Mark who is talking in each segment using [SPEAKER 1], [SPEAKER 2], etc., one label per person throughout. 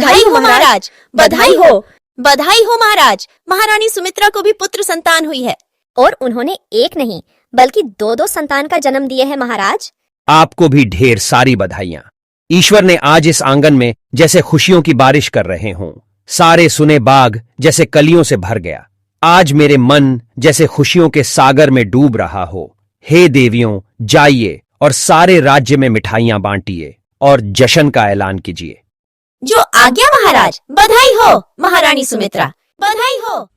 [SPEAKER 1] बधाई हो महाराज, बधाई हो, बधाई हो महाराज। महारानी सुमित्रा को भी पुत्र संतान हुई है।
[SPEAKER 2] और उन्होंने एक नहीं बल्कि दो दो संतान का जन्म दिए हैं महाराज।
[SPEAKER 3] आपको भी ढेर सारी बधाइयां। ईश्वर ने आज इस आंगन में जैसे खुशियों की बारिश कर रहे हों, सारे सुने बाग जैसे कलियों से भर गया। आज मेरे मन जैसे खुशियों के सागर में डूब रहा हो। हे देवियों, जाइए और सारे राज्य में मिठाइयां बांटिए और जश्न का ऐलान कीजिए।
[SPEAKER 1] जो आज्ञा महाराज। बधाई हो महारानी सुमित्रा, बधाई हो।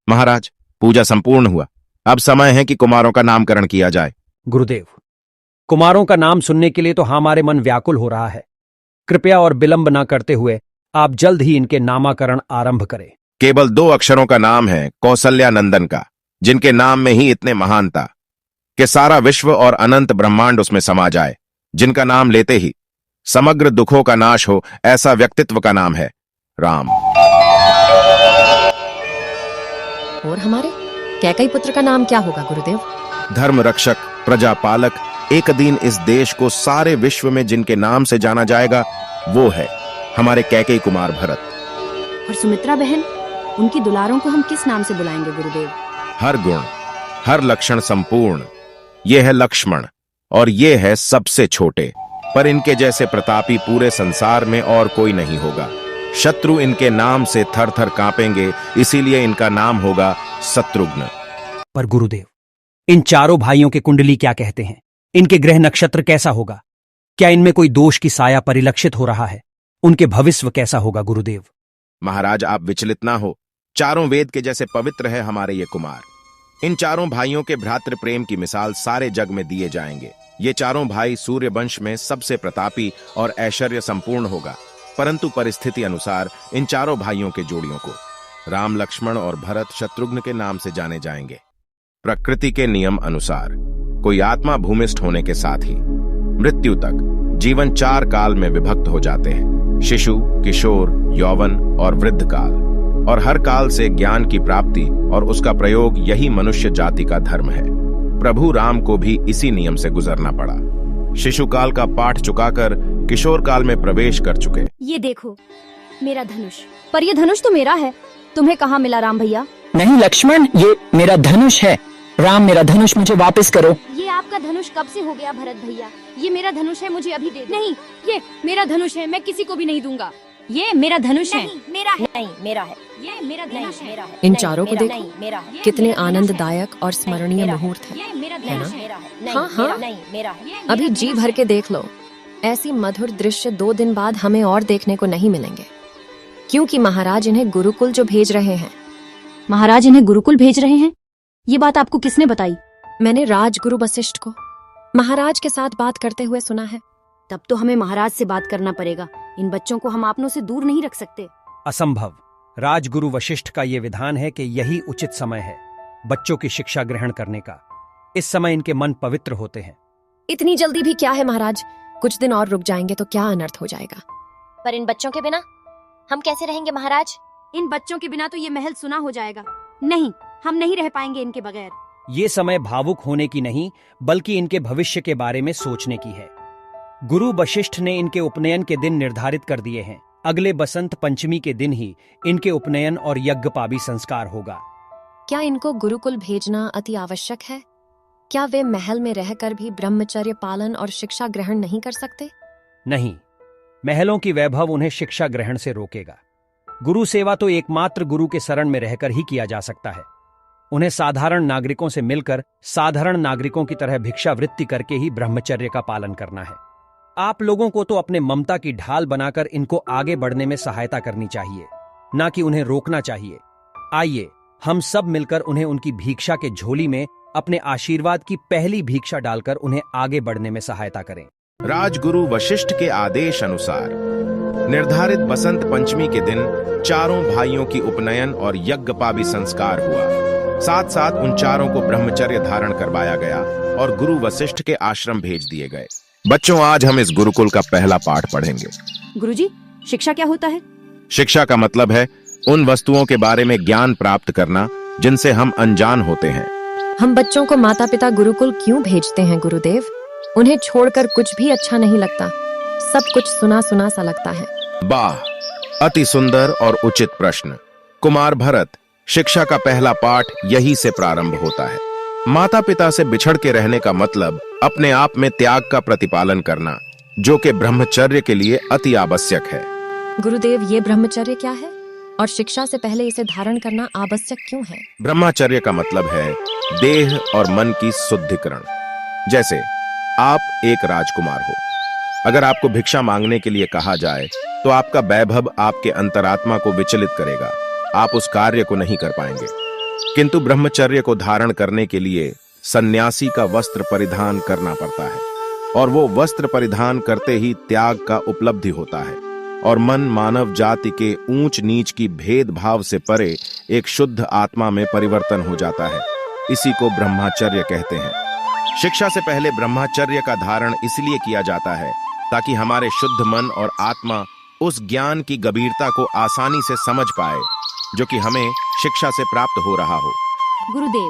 [SPEAKER 4] महाराज, पूजा संपूर्ण हुआ। अब समय है कि कुमारों का नामकरण किया जाए।
[SPEAKER 3] गुरुदेव, कुमारों का नाम सुनने के लिए तो हमारे मन व्याकुल हो रहा है। कृपया और विलंब न करते हुए आप जल्द ही इनके नामाकरण आरंभ करें।
[SPEAKER 4] केवल 2 अक्षरों का नाम है कौसल्या नंदन का, जिनके नाम में ही इतने महानता कि सारा विश्व और अनंत ब्रह्मांड उसमें समा जाए। जिनका नाम लेते ही समग्र दुखों का नाश हो, ऐसा व्यक्तित्व का नाम है राम।
[SPEAKER 5] और हमारे कैकई पुत्र का नाम क्या होगा गुरुदेव?
[SPEAKER 4] धर्म रक्षक, प्रजा पालक, एक दिन इस देश को सारे विश्व में जिनके नाम से जाना जाएगा वो है हमारे कैकेयी कुमार भरत।
[SPEAKER 5] और सुमित्रा बहन, उनकी दुलारों को हम किस नाम से बुलाएंगे गुरुदेव?
[SPEAKER 4] हर गुण, हर लक्षण संपूर्ण, ये है लक्ष्मण और ये है सबसे छोटे। पर इनके जैसे प्रतापी पूरे संसार में और कोई नहीं होगा। शत्रु इनके नाम से थर थर कांपेंगे, इसीलिए इनका नाम होगा शत्रुघ्न।
[SPEAKER 3] पर गुरुदेव, इन चारों भाइयों के कुंडली क्या कहते हैं? इनके ग्रह नक्षत्र कैसा होगा? क्या इनमें कोई दोष की साया परिलक्षित हो रहा है? उनके भविष्य कैसा होगा गुरुदेव?
[SPEAKER 4] महाराज, आप विचलित ना हो। चारों वेद के जैसे पवित्र है हमारे ये कुमार। इन चारों भाइयों के भ्रातृ प्रेम की मिसाल सारे जग में दिए जाएंगे। ये चारों भाई सूर्य वंश में सबसे प्रतापी और ऐश्वर्य संपूर्ण होगा। परंतु परिस्थिति अनुसार इन चारों भाइयों के जोड़ियों को राम, लक्ष्मण और भरत शत्रुघ्न के नाम से जाने जाएंगे। प्रकृति के नियम अनुसार कोई आत्मा भूमिष्ठ होने के साथ ही मृत्यु तक जीवन 4 काल में विभक्त हो जाते हैं: शिशु, किशोर, यौवन और वृद्ध काल। और हर काल से ज्ञान की प्राप्ति और उसका प्रयोग यही मनुष्य जाति का धर्म है। प्रभु राम को भी इसी नियम से गुजरना पड़ा। शिशु काल का पाठ चुकाकर किशोर काल में प्रवेश कर चुके।
[SPEAKER 5] ये देखो मेरा धनुष। पर ये धनुष तो मेरा है, तुम्हें कहाँ मिला राम भैया?
[SPEAKER 6] नहीं लक्ष्मण, ये मेरा धनुष है। राम, मेरा धनुष मुझे वापस करो।
[SPEAKER 5] ये आपका धनुष कब से हो गया भरत भैया? ये मेरा धनुष है, मुझे अभी दे दो। नहीं, ये मेरा धनुष है, मैं किसी को भी नहीं दूंगा। ये मेरा धनुष है।
[SPEAKER 2] मेरा है। नहीं, मेरा है।
[SPEAKER 5] ये मेरा धनुष है।
[SPEAKER 2] मेरा है।
[SPEAKER 5] इन
[SPEAKER 2] चारों को देखो,
[SPEAKER 5] मेरा है।
[SPEAKER 2] कितने आनंददायक और स्मरणीय मुहूर्त है।
[SPEAKER 5] ये मेरा
[SPEAKER 2] है
[SPEAKER 5] धनुष
[SPEAKER 2] ना?
[SPEAKER 5] है।
[SPEAKER 2] हाँ हाँ,
[SPEAKER 5] मेरा है।
[SPEAKER 2] अभी जी भर के देख लो। ऐसी मधुर दृश्य 2 दिन बाद हमें और देखने को नहीं मिलेंगे, क्योंकि महाराज इन्हें गुरुकुल जो भेज रहे हैं।
[SPEAKER 5] महाराज इन्हें गुरुकुल भेज रहे हैं? ये बात आपको किसने बताई?
[SPEAKER 2] मैंने राजगुरु वशिष्ठ को महाराज के साथ बात करते हुए सुना है।
[SPEAKER 5] तब तो हमें महाराज से बात करना पड़ेगा। इन बच्चों को हम अपनों से दूर नहीं रख सकते।
[SPEAKER 3] असंभव। राजगुरु वशिष्ठ का यह विधान है कि यही उचित समय है बच्चों की शिक्षा ग्रहण करने का। इस समय इनके मन पवित्र होते हैं।
[SPEAKER 2] इतनी जल्दी भी क्या है महाराज? कुछ दिन और रुक जाएंगे तो क्या अनर्थ हो जाएगा। पर इन बच्चों के बिना हम कैसे रहेंगे महाराज?
[SPEAKER 5] इन बच्चों के बिना तो ये महल सुना हो जाएगा। नहीं, हम नहीं रह पाएंगे इनके बगैर।
[SPEAKER 3] ये समय भावुक होने की नहीं, बल्कि इनके भविष्य के बारे में सोचने की है। गुरु वशिष्ठ ने इनके उपनयन के दिन निर्धारित कर दिए हैं। अगले बसंत पंचमी के दिन ही इनके उपनयन और यज्ञपावी संस्कार होगा।
[SPEAKER 2] क्या इनको गुरुकुल भेजना अति आवश्यक है? क्या वे महल में रहकर भी ब्रह्मचर्य पालन और शिक्षा ग्रहण नहीं कर सकते?
[SPEAKER 3] नहीं, महलों की वैभव उन्हें शिक्षा ग्रहण से रोकेगा। गुरु सेवा तो एकमात्र गुरु के शरण में रहकर ही किया जा सकता है। उन्हें साधारण नागरिकों से मिलकर साधारण नागरिकों की तरह भिक्षावृत्ति करके ही ब्रह्मचर्य का पालन करना है। आप लोगों को तो अपने ममता की ढाल बनाकर इनको आगे बढ़ने में सहायता करनी चाहिए, ना कि उन्हें रोकना चाहिए। आइए हम सब मिलकर उन्हें उनकी भिक्षा के झोली में अपने आशीर्वाद की पहली भिक्षा डालकर उन्हें आगे बढ़ने में सहायता करें।
[SPEAKER 4] राजगुरु वशिष्ठ के आदेश अनुसार निर्धारित बसंत पंचमी के दिन चारों भाइयों की उपनयन और यज्ञपावी संस्कार हुआ। साथ साथ उन चारों को ब्रह्मचर्य धारण करवाया गया और गुरु वशिष्ठ के आश्रम भेज दिए गए। बच्चों, आज हम इस गुरुकुल का पहला पाठ पढ़ेंगे।
[SPEAKER 5] गुरुजी, शिक्षा क्या होता है?
[SPEAKER 4] शिक्षा का मतलब है उन वस्तुओं के बारे में ज्ञान प्राप्त करना जिनसे हम अनजान होते हैं।
[SPEAKER 2] हम बच्चों को माता पिता गुरुकुल क्यों भेजते हैं गुरुदेव? उन्हें छोड़कर कुछ भी अच्छा नहीं लगता। सब कुछ सुना सुना सा लगता है।
[SPEAKER 4] वाह, अति सुंदर और उचित प्रश्न। कुमार भरत, शिक्षा का पहला पाठ यही से प्रारंभ होता है। माता पिता से बिछड़ के रहने का मतलब अपने आप में त्याग का प्रतिपालन करना, जो कि ब्रह्मचर्य के लिए अति आवश्यक है।
[SPEAKER 2] गुरुदेव, ये ब्रह्मचर्य क्या है और शिक्षा से पहले इसे धारण करना आवश्यक क्यों है?
[SPEAKER 4] ब्रह्मचर्य का मतलब है देह और मन की शुद्धिकरण। जैसे आप एक राजकुमार हो, अगर आपको भिक्षा मांगने के लिए कहा जाए तो आपका वैभव आपके अंतरात्मा को विचलित करेगा, आप उस कार्य को नहीं कर पाएंगे। किंतु ब्रह्मचर्य को धारण करने के लिए सन्यासी का वस्त्र परिधान करना पड़ता है, और वो वस्त्र परिधान करते ही त्याग का उपलब्धि होता है और मन मानव जाति के ऊंच नीच की भेदभाव से परे एक शुद्ध आत्मा में परिवर्तन हो जाता है। इसी को ब्रह्मचर्य कहते हैं। शिक्षा से पहले ब्रह्मचर्य का धारण इसलिए किया जाता है ताकि हमारे शुद्ध मन और आत्मा उस ज्ञान की गंभीरता को आसानी से समझ पाए जो कि हमें शिक्षा से प्राप्त हो रहा हो।
[SPEAKER 5] गुरुदेव,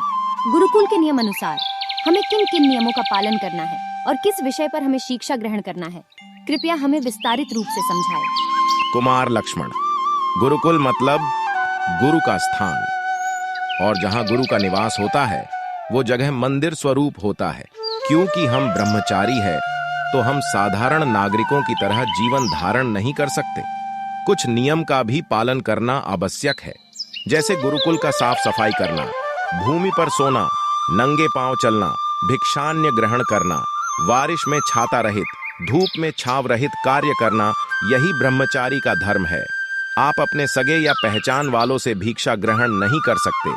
[SPEAKER 5] गुरुकुल के नियम अनुसार हमें किन किन नियमों का पालन करना है और किस विषय पर हमें शिक्षा ग्रहण करना है, कृपया हमें विस्तारित रूप से समझाएं।
[SPEAKER 4] कुमार लक्ष्मण, गुरुकुल मतलब गुरु का स्थान, और जहां गुरु का निवास होता है वो जगह मंदिर स्वरूप होता है। क्योंकि हम ब्रह्मचारी है तो हम साधारण नागरिकों की तरह जीवन धारण नहीं कर सकते। कुछ नियम का भी पालन करना आवश्यक है, जैसे गुरुकुल का साफ सफाई करना, भूमि पर सोना, नंगे पांव चलना, भिक्षान्य ग्रहण करना, बारिश में छाता रहित, धूप में छाव रहित कार्य करना, यही ब्रह्मचारी का धर्म है। आप अपने सगे या पहचान वालों से भिक्षा ग्रहण नहीं कर सकते।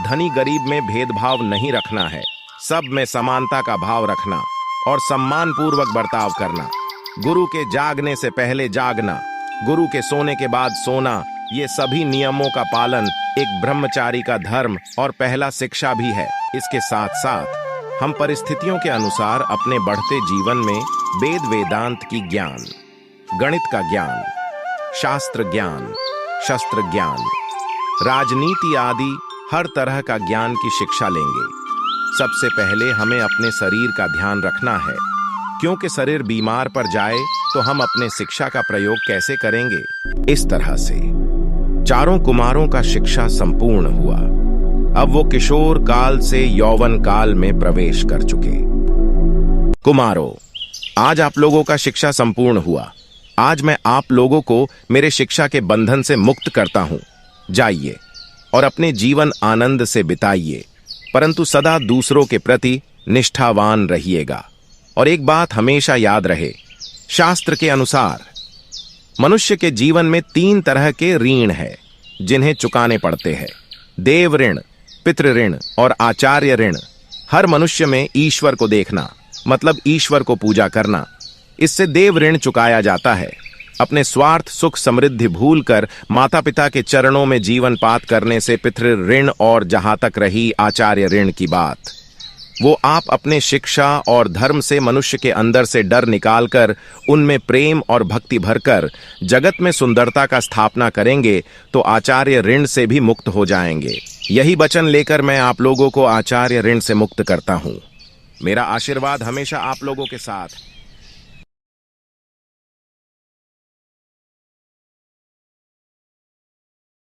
[SPEAKER 4] धनी गरीब में भेदभाव नहीं रखना है, सब में समानता का भाव रखना और सम्मान पूर्वक बर्ताव करना। गुरु के जागने से पहले जागना, गुरु के सोने के बाद सोना, ये सभी नियमों का पालन एक ब्रह्मचारी का धर्म और पहला शिक्षा भी है। इसके साथ साथ हम परिस्थितियों के अनुसार अपने बढ़ते जीवन में वेद वेदांत की ज्ञान, गणित का ज्ञान, शास्त्र ज्ञान, शस्त्र ज्ञान, राजनीति आदि हर तरह का ज्ञान की शिक्षा लेंगे। सबसे पहले हमें अपने शरीर का ध्यान रखना है, क्योंकि शरीर बीमार पड़ जाए तो हम अपने शिक्षा का प्रयोग कैसे करेंगे। इस तरह से चारों कुमारों का शिक्षा संपूर्ण हुआ। अब वो किशोर काल से यौवन काल में प्रवेश कर चुके। कुमारों, आज आप लोगों का शिक्षा संपूर्ण हुआ। आज मैं आप लोगों को मेरे शिक्षा के बंधन से मुक्त करता हूं। जाइए और अपने जीवन आनंद से बिताइए, परंतु सदा दूसरों के प्रति निष्ठावान रहिएगा। और एक बात हमेशा याद रहे, शास्त्र के अनुसार मनुष्य के जीवन में 3 तरह के ऋण है जिन्हें चुकाने पड़ते हैं: देव ऋण, पितृ ऋण और आचार्य ऋण। हर मनुष्य में ईश्वर को देखना, मतलब ईश्वर को पूजा करना, इससे देव ऋण चुकाया जाता है। अपने स्वार्थ सुख समृद्धि भूलकर माता पिता के चरणों में जीवन पात करने से पितृ ऋण, और जहां तक रही आचार्य ऋण की बात, वो आप अपने शिक्षा और धर्म से मनुष्य के अंदर से डर निकालकर उनमें प्रेम और भक्ति भरकर जगत में सुंदरता का स्थापना करेंगे तो आचार्य ऋण से भी मुक्त हो जाएंगे। यही वचन लेकर मैं आप लोगों को आचार्य ऋण से मुक्त करता हूँ। मेरा आशीर्वाद हमेशा आप लोगों के साथ